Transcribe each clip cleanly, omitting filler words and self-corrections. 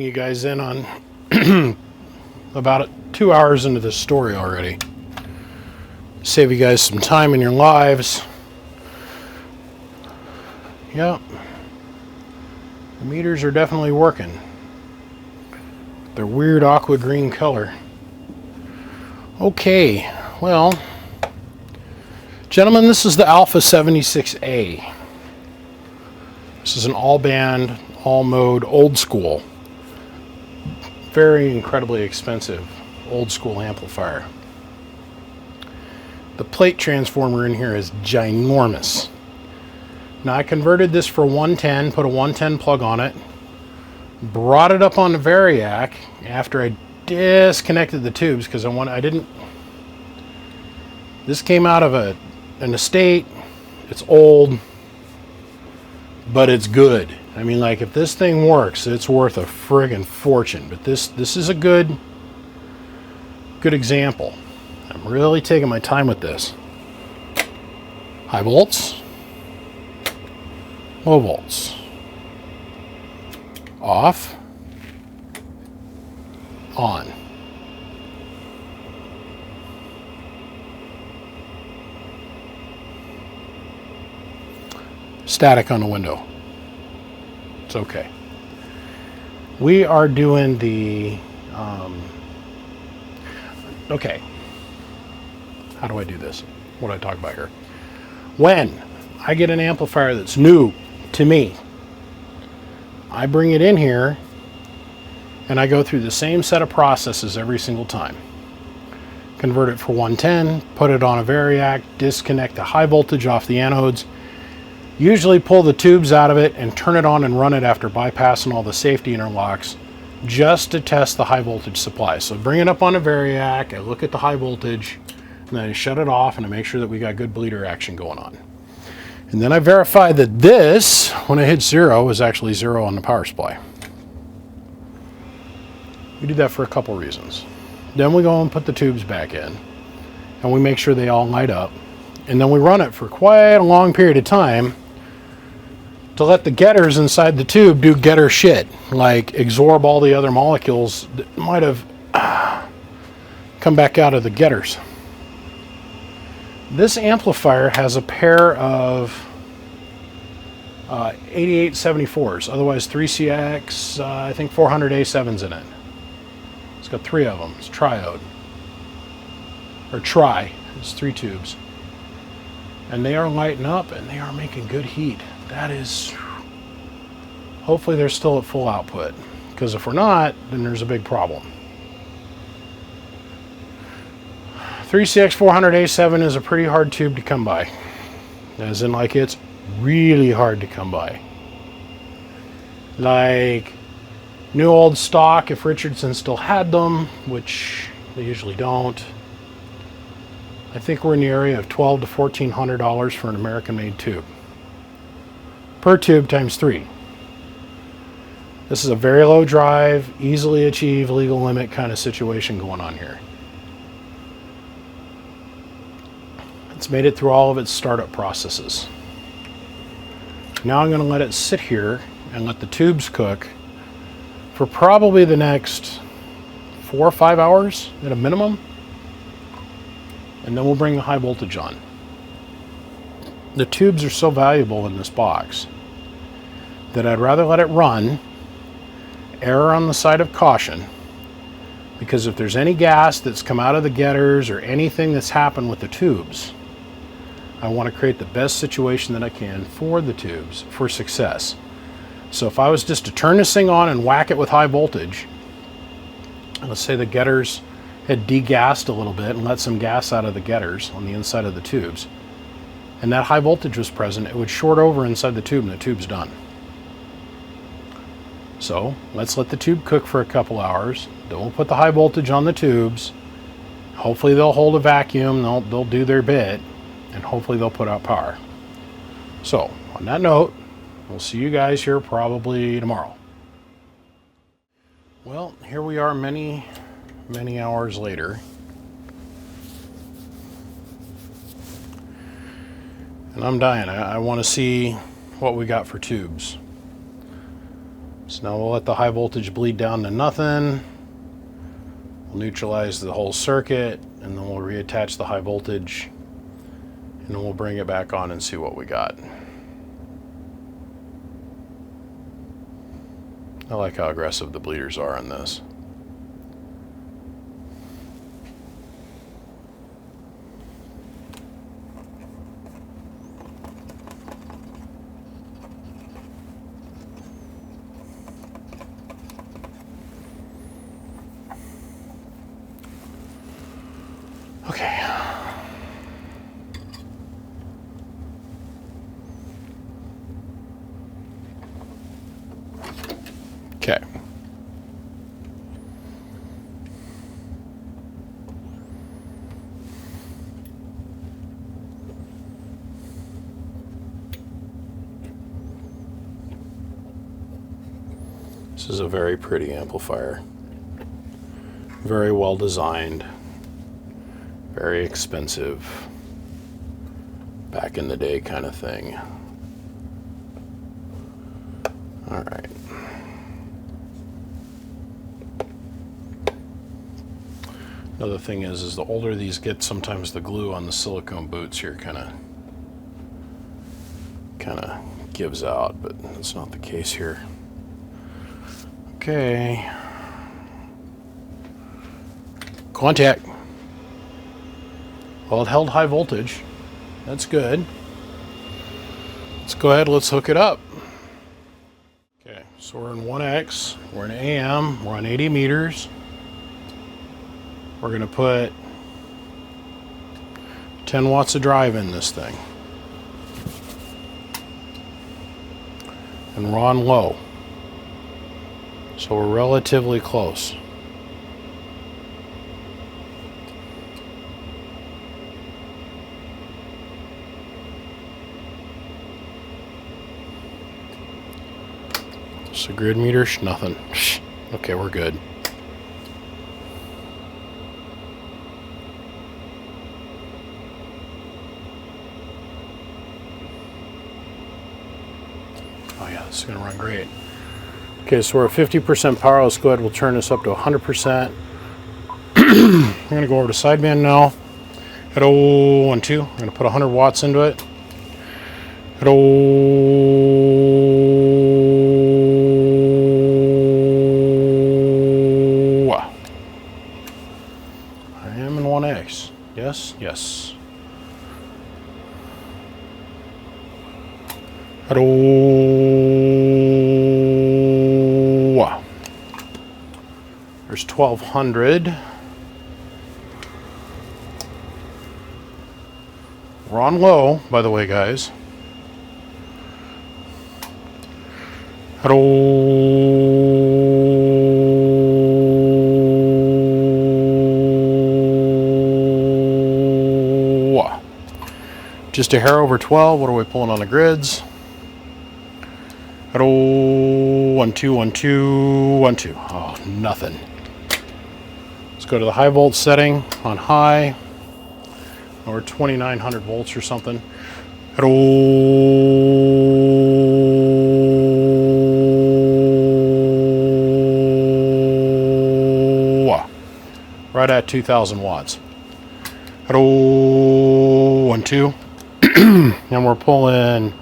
letting you guys in on about 2 hours into this story already. Save you guys some time in your lives. Yep. The meters are definitely working. They're weird aqua green color. Okay, well, gentlemen, this is the Alpha 76A. This is an all-band, all-mode, old school. Very incredibly expensive old school amplifier. The plate transformer in here is ginormous. Now I converted this for 110, put a 110 plug on it, brought it up on the Variac after I disconnected the tubes because this came out of an estate. It's old, but it's good. I mean, like, if this thing works, it's worth a friggin' fortune. But this is a good example. I'm really taking my time with this. High volts, low volts, off, on. Static on the window. It's okay. We are doing the okay. How do I do this? What do I talk about here? When I get an amplifier that's new to me, I bring it in here and I go through the same set of processes every single time. Convert it for 110, put it on a Variac, disconnect the high voltage off the anodes, usually pull the tubes out of it and turn it on and run it after bypassing all the safety interlocks just to test the high voltage supply. So bring it up on a Variac, I look at the high voltage, and then I shut it off and I make sure that we got good bleeder action going on. And then I verify that this, when I hit 0, is actually 0 on the power supply. We do that for a couple reasons. Then we go and put the tubes back in, and we make sure they all light up. And then we run it for quite a long period of time to let the getters inside the tube do getter shit, like absorb all the other molecules that might have come back out of the getters. This amplifier has a pair of 8874s, otherwise 3CX, I think 400A7s in it. It's got 3 of them. It's triode. Or tri. It's 3 tubes. And they are lighting up and they are making good heat. That is, hopefully they're still at full output, because if we're not, then there's a big problem. 3CX 400A7 is a pretty hard tube to come by, as in, like, it's really hard to come by. Like new old stock, if Richardson still had them, which they usually don't, I think we're in the area of $1,200 to $1,400 for an American-made tube. Per tube times 3. This is a very low drive, easily achieve legal limit kind of situation going on here. It's made it through all of its startup processes. Now I'm going to let it sit here and let the tubes cook for probably the next 4 or 5 hours at a minimum. And then we'll bring the high voltage on. The tubes are so valuable in this box that I'd rather let it run, err on the side of caution, because if there's any gas that's come out of the getters or anything that's happened with the tubes, I want to create the best situation that I can for the tubes for success. So if I was just to turn this thing on and whack it with high voltage, let's say the getters had degassed a little bit and let some gas out of the getters on the inside of the tubes, and that high voltage was present, it would short over inside the tube and the tube's done. So let's let the tube cook for a couple hours, then we'll put the high voltage on the tubes. Hopefully they'll hold a vacuum, they'll do their bit, and hopefully they'll put out power. So on that note, we'll see you guys here probably tomorrow. Well, here we are many hours later. And I'm dying. I want to see what we got for tubes. So now we'll let the high voltage bleed down to nothing. We'll neutralize the whole circuit, and then we'll reattach the high voltage, and then we'll bring it back on and see what we got. I like how aggressive the bleeders are on this. Okay. Okay. This is a very pretty amplifier. Very well designed. Very expensive. Back in the day kind of thing. All right. Another thing is the older these get, sometimes the glue on the silicone boots here kind of gives out, but that's not the case here. Okay. Contact. Well, it held high voltage. That's good. Let's go ahead, let's hook it up. Okay, so we're in 1X, we're in AM, we're on 80 meters. We're going to put 10 watts of drive in this thing. And we're on low. So we're relatively close. So grid meter, nothing. Okay, we're good. Oh yeah, this is gonna run great. Okay, so we're at 50% power. Let's go ahead, we'll turn this up to 100%. I'm gonna go over to sideband now. At 012, I'm gonna put 100 watts into it. At I am in 1X. Yes, yes. At there's 1200. We're on low, by the way, guys. Just a hair over 12. What are we pulling on the grids? 12, 12, 12. Oh, nothing. Let's go to the high volt setting on high. Or 2900 volts or something. Right at 2000 watts. 1, 2. And we're pulling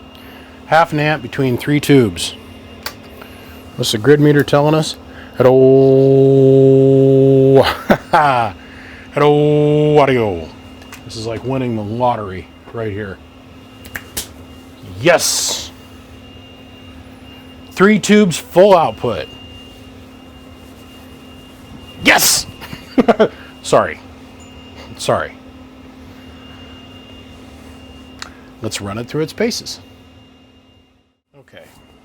half an amp between 3 tubes. What's the grid meter telling us? Audio. This is like winning the lottery right here. Yes! 3 tubes, full output. Yes! Sorry. Let's run it through its paces. Okay,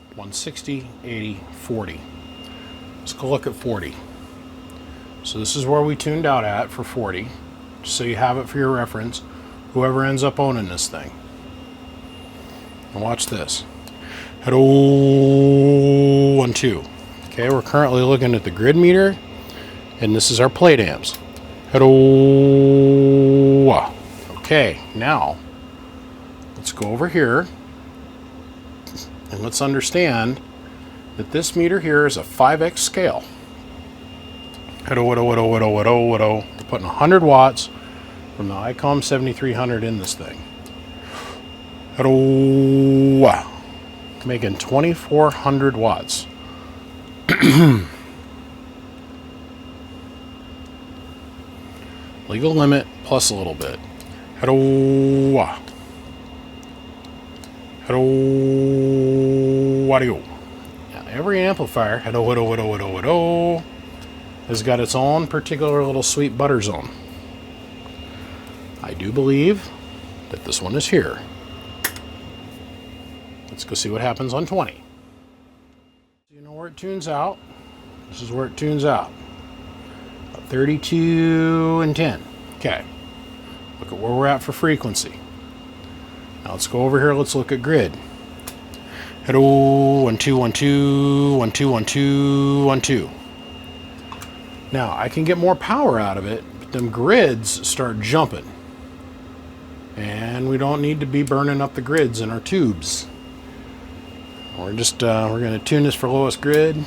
160, 80, 40. Let's go look at 40. So this is where we tuned out at for 40. Just so you have it for your reference, whoever ends up owning this thing. And watch this. At 1, 2. Okay, we're currently looking at the grid meter, and this is our plate amps. At okay, now let's go over here and let's understand that this meter here is a 5x scale. We're putting 100 watts from the ICOM 7300 in this thing. Making 2400 watts. Legal limit plus a little bit. Now, every amplifier has got its own particular little sweet butter zone. I do believe that this one is here. Let's go see what happens on 20. You know where it tunes out? This is where it tunes out. 32 and 10. Okay. Look at where we're at for frequency. Now let's go over here. Let's look at grid. Hello, 1 2 1 2 1 2 1 2 1 2. Now I can get more power out of it, but them grids start jumping, and we don't need to be burning up the grids in our tubes. We're just we're going to tune this for lowest grid.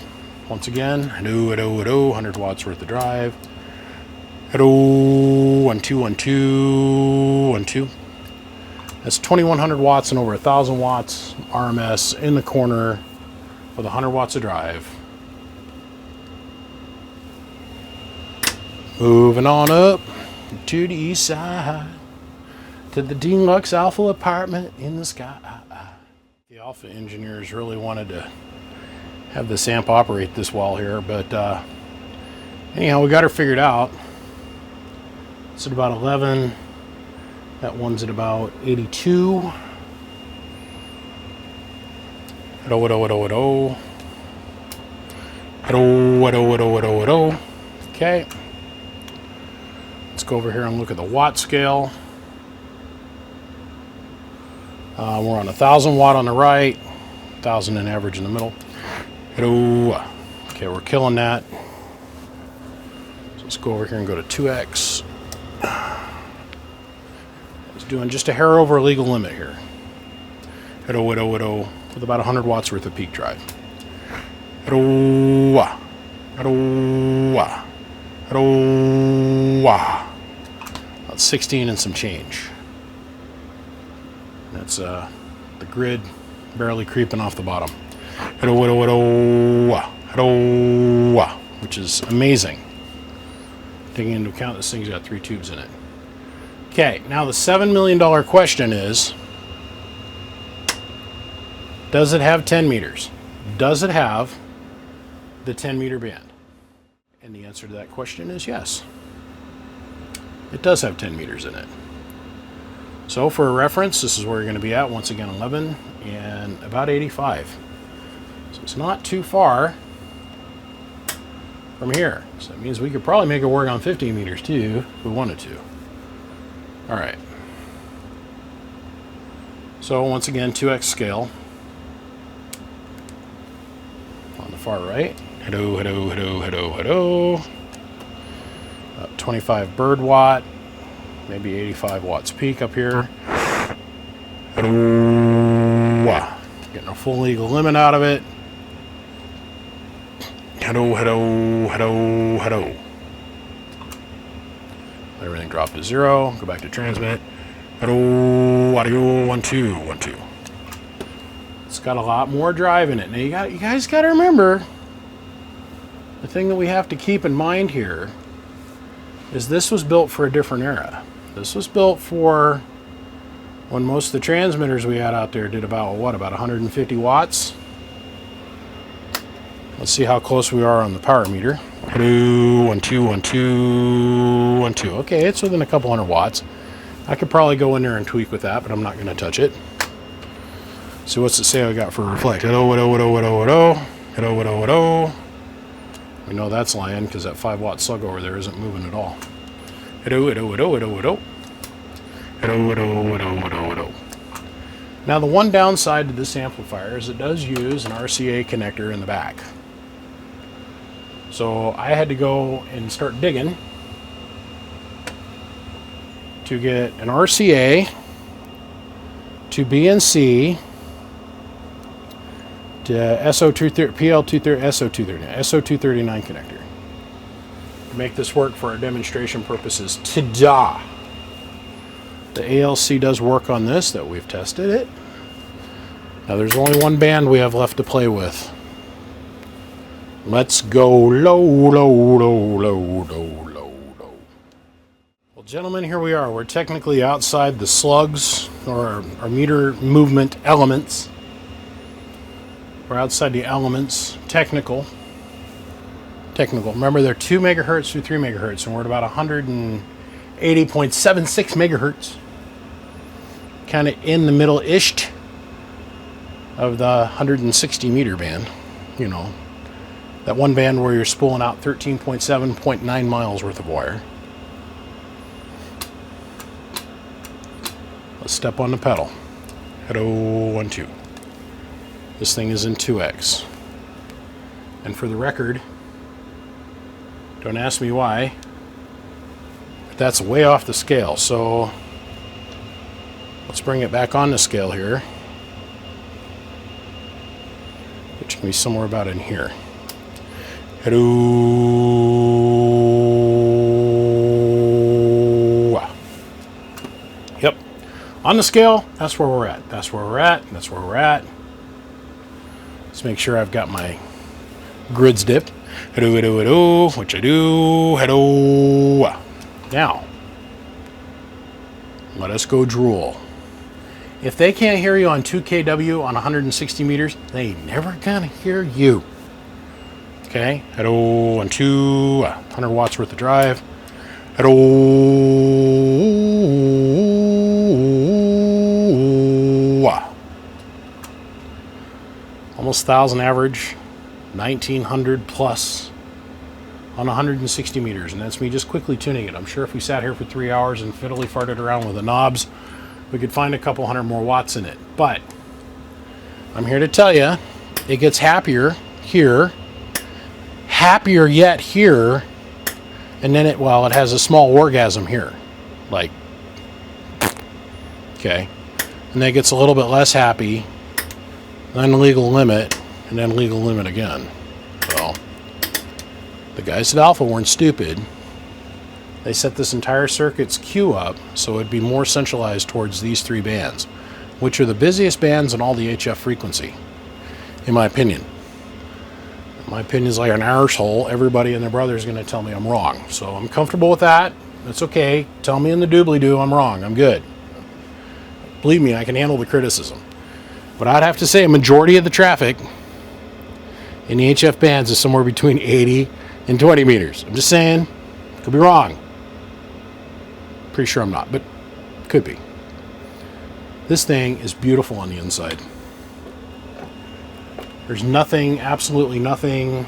Once again, 100 watts worth of drive. 1 2 1 2 1 2. That's 2100 watts and over 1000 watts RMS in the corner with 100 watts of drive. Moving on up to the east side to the Deluxe Alpha apartment in the sky. The Alpha engineers really wanted to have this amp operate this well here, but anyhow, we got her figured out. It's at about 11. That one's at about 82. Okay. Let's go over here and look at the watt scale. We're on 1000 watt on the right, 1000 in average in the middle. Okay, we're killing that. So let's go over here and go to 2x. It's doing just a hair over legal limit here. With about 100 watts worth of peak drive. About 16 and some change. That's the grid barely creeping off the bottom. Which is amazing. Taking into account this thing's got 3 tubes in it. Okay, now the $7 million question is, does it have 10 meters? Does it have the 10 meter band? And the answer to that question is yes. It does have 10 meters in it. So for a reference, this is where you're going to be at. Once again, 11 and about 85. So it's not too far from here. So that means we could probably make it work on 15 meters too, if we wanted to. All right. So once again, 2x scale. On the far right. About 25 bird watt. Maybe 85 watts peak up here. Getting a full legal limit out of it. Everything dropped to 0. Go back to transmit. Audio 1 2 1 2. It's got a lot more drive in it. Now you guys got to remember, the thing that we have to keep in mind here is this was built for a different era. This was built for when most of the transmitters we had out there did about, what, about 150 watts? Let's see how close we are on the power meter. 1 2 1 2 1 2. Okay, it's within a couple hundred watts. I could probably go in there and tweak with that, but I'm not going to touch it. So what's it say I got for reflect? We know that's lying because that 5 watt slug over there isn't moving at all. Now the one downside to this amplifier is it does use an RCA connector in the back. So I had to go and start digging to get an RCA to BNC SO230, PL230, SO230, SO239 connector. To make this work for our demonstration purposes. Ta-da! The ALC does work on this, that we've tested it. Now there's only one band we have left to play with. Let's go low, low, low, low, low, low, low. Well, gentlemen, here we are. We're technically outside the slugs, or our meter movement elements. We're outside the elements. Technical. Remember, they're 2 megahertz through 3 megahertz, and we're at about 180.76 megahertz. Kind of in the middle-ish of the 160 meter band. You know, that one band where you're spooling out 13.7.9 miles worth of wire. Let's step on the pedal. Hello, 1, 2. This thing is in 2x. And for the record, don't ask me why, but that's way off the scale. So let's bring it back on the scale here, which can be somewhere about in here. Hello. Yep. On the scale, that's where we're at. That's where we're at. That's where we're at. Let's make sure I've got my grids dipped. Hello, hello, hello. Which I do. Hello. Now, let us go drool. If they can't hear you on 2 kW on 160 meters, they ain't never gonna hear you. Okay, hello, 1, 2, 100 watts worth of drive. Hello, almost 1,000 average, 1,900 plus on 160 meters, and that's me just quickly tuning it. I'm sure if we sat here for 3 hours and fiddly farted around with the knobs, we could find a couple hundred more watts in it. But I'm here to tell you, it gets happier here. Happier yet here, and then it has a small orgasm here, like, okay, and then it gets a little bit less happy, then legal limit, and then legal limit again. Well, the guys at Alpha weren't stupid. They set this entire circuit's Q up so it'd be more centralized towards these 3 bands, which are the busiest bands in all the HF frequency, in my opinion. My opinion's like an arsehole. Everybody and their brother is going to tell me I'm wrong. So I'm comfortable with that. That's okay. Tell me in the doobly-doo I'm wrong. I'm good. Believe me, I can handle the criticism. But I'd have to say a majority of the traffic in the HF bands is somewhere between 80 and 20 meters. I'm just saying. Could be wrong. Pretty sure I'm not, but could be. This thing is beautiful on the inside. There's nothing, absolutely nothing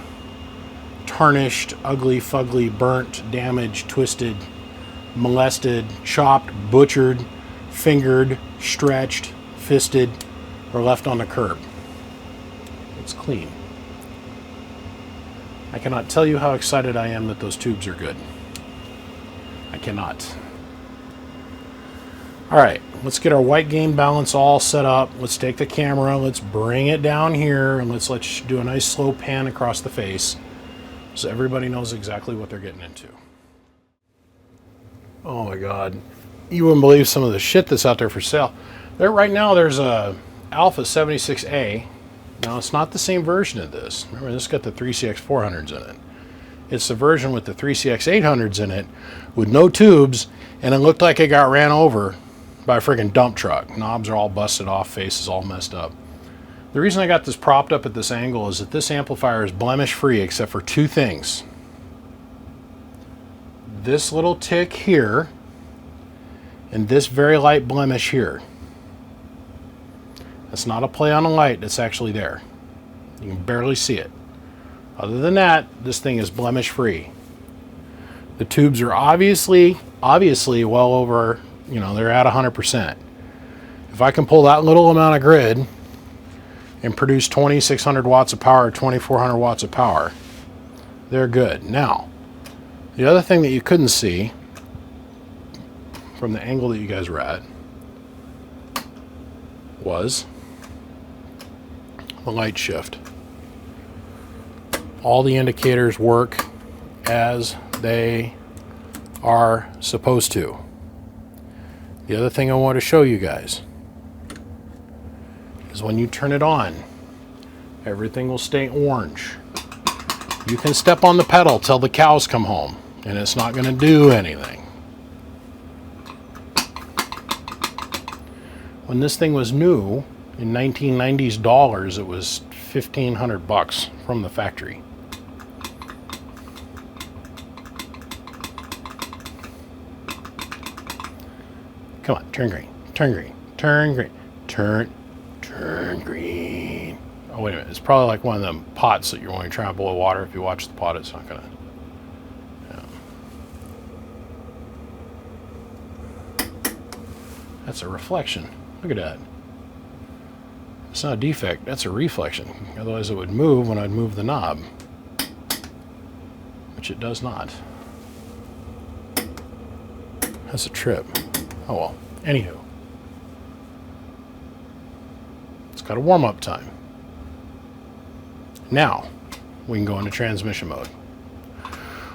tarnished, ugly, fugly, burnt, damaged, twisted, molested, chopped, butchered, fingered, stretched, fisted, or left on the curb. It's clean. I cannot tell you how excited I am that those tubes are good. I cannot. All right, let's get our white gain balance all set up. Let's take the camera, let's bring it down here, and let's do a nice slow pan across the face so everybody knows exactly what they're getting into. Oh my God. You wouldn't believe some of the shit that's out there for sale. Right now there's a Alpha 76A. Now it's not the same version of this. Remember, this got the 3CX400s in it. It's the version with the 3CX800s in it with no tubes, and it looked like it got ran over by a friggin' dump truck. Knobs are all busted off, face is all messed up. The reason I got this propped up at this angle is that this amplifier is blemish free except for 2 things. This little tick here and this very light blemish here. That's not a play on a light, that's actually there. You can barely see it. Other than that, this thing is blemish free. The tubes are obviously well over, they're at 100%. If I can pull that little amount of grid and produce 2,600 watts of power, 2,400 watts of power, they're good. Now, the other thing that you couldn't see from the angle that you guys were at was, the light shift. All the indicators work as they are supposed to. The other thing I want to show you guys is when you turn it on, everything will stay orange. You can step on the pedal till the cows come home and it's not going to do anything. When this thing was new in 1990s dollars, it was $1,500 from the factory. Come on, turn green, turn green, turn green, turn green. Oh, wait a minute. It's probably like one of them pots that you're going to try and boil water. If you watch the pot, it's not going to. That's a reflection. Look at that. It's not a defect. That's a reflection. Otherwise, it would move when I'd move the knob, which it does not. That's a trip. Oh well. Anywho, it's got a warm-up time. Now we can go into transmission mode.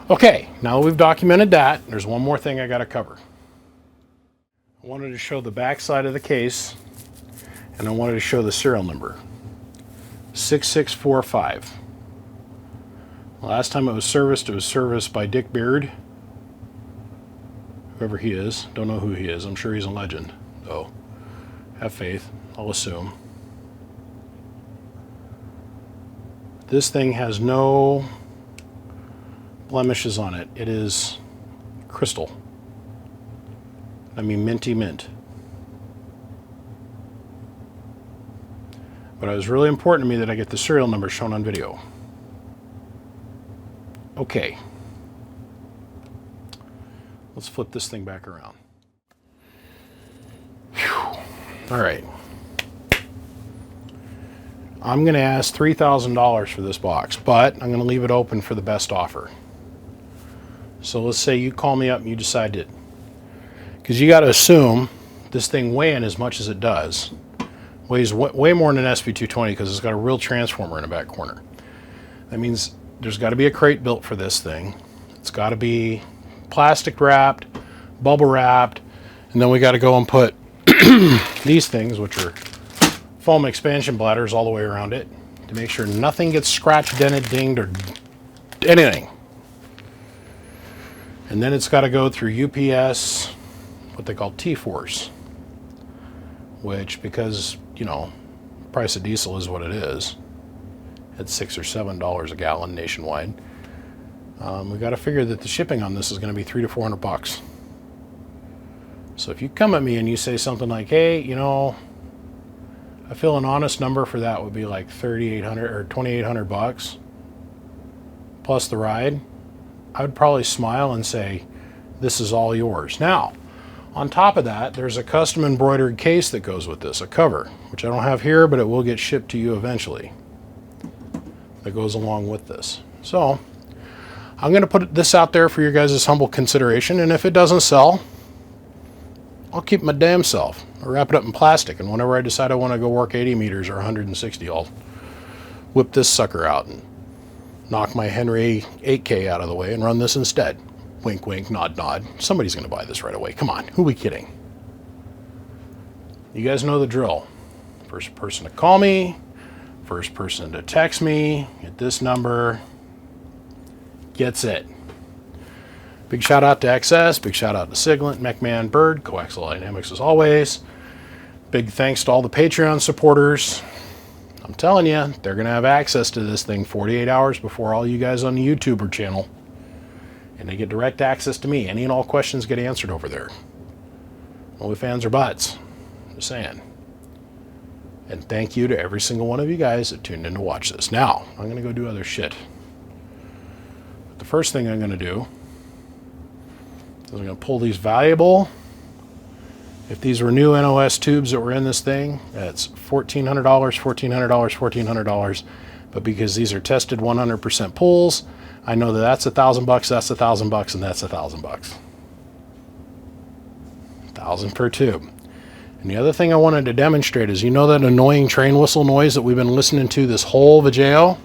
Okay, now that we've documented that, there's one more thing I got to cover. I wanted to show the back side of the case, and I wanted to show the serial number. 6645. Last time it was serviced by Dick Beard. Whoever he is. Don't know who he is. I'm sure he's a legend, though. Have faith. I'll assume. This thing has no blemishes on it. It is crystal. I mean minty mint. But it was really important to me that I get the serial number shown on video. Okay. Let's flip this thing back around. Whew. All right. I'm going to ask $3,000 for this box, but I'm going to leave it open for the best offer. So let's say you call me up and you decide it. Because you got to assume this thing weighing as much as it does weighs way more than an SV220 because it's got a real transformer in the back corner. That means there's got to be a crate built for this thing. It's got to be plastic wrapped, bubble wrapped, and then we got to go and put these things, which are foam expansion bladders, all the way around it to make sure nothing gets scratched, dented, dinged, or anything. And then it's got to go through UPS, what they call T-Force, which, because, you know, price of diesel is what it is, it's $6 or $7 a gallon nationwide. We got to figure that the shipping on this is going to be $300 to $400. So if you come at me and you say something like, hey, you know, I feel an honest number for that would be like $3,800 or $2,800 plus the ride, I would probably smile and say, this is all yours. Now, on top of that, there's a custom embroidered case that goes with this, a cover, which I don't have here, but it will get shipped to you eventually. That goes along with this. So I'm going to put this out there for your guys' humble consideration, and if it doesn't sell, I'll keep my damn self. I'll wrap it up in plastic, and whenever I decide I want to go work 80 meters or 160, I'll whip this sucker out and knock my Henry 8K out of the way and run this instead. Wink, wink, nod, nod. Somebody's going to buy this right away. Come on, who are we kidding? You guys know the drill. First person to call me, first person to text me at this number gets it. Big shout out to XS, big shout out to Siglent, MechMan, Bird, Coaxial Dynamics as always. Big thanks to all the Patreon supporters. I'm telling you, they're going to have access to this thing 48 hours before all you guys on the YouTuber channel. And they get direct access to me. Any and all questions get answered over there. Only fans are butts. Just saying. And thank you to every single one of you guys that tuned in to watch this. Now, I'm going to go do other shit. But the first thing I'm going to do is I'm going to pull these valuable. If these were new NOS tubes that were in this thing, that's $1,400, $1,400, $1,400. But because these are tested 100% pulls, I know that that's $1,000, that's $1,000, and that's $1,000. $1,000 per tube. And the other thing I wanted to demonstrate is, you know that annoying train whistle noise that we've been listening to this whole Vigeo?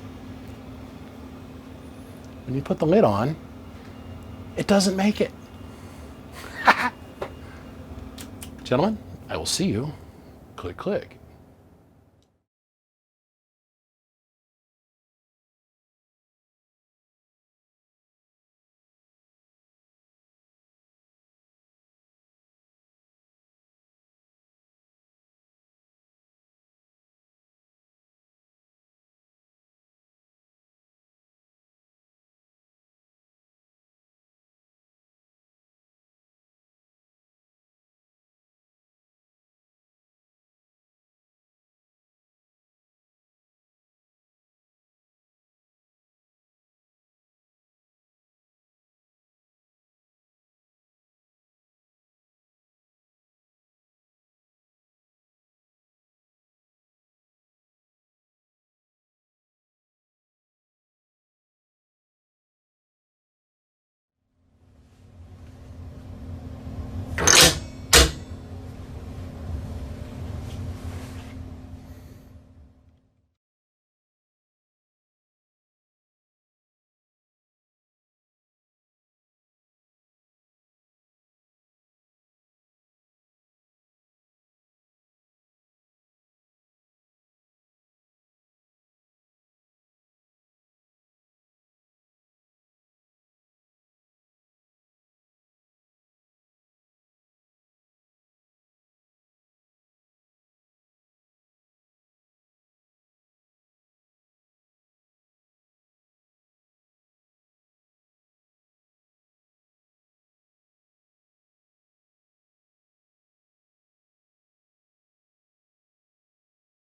When you put the lid on, it doesn't make it. Gentlemen, I will see you. Click, click.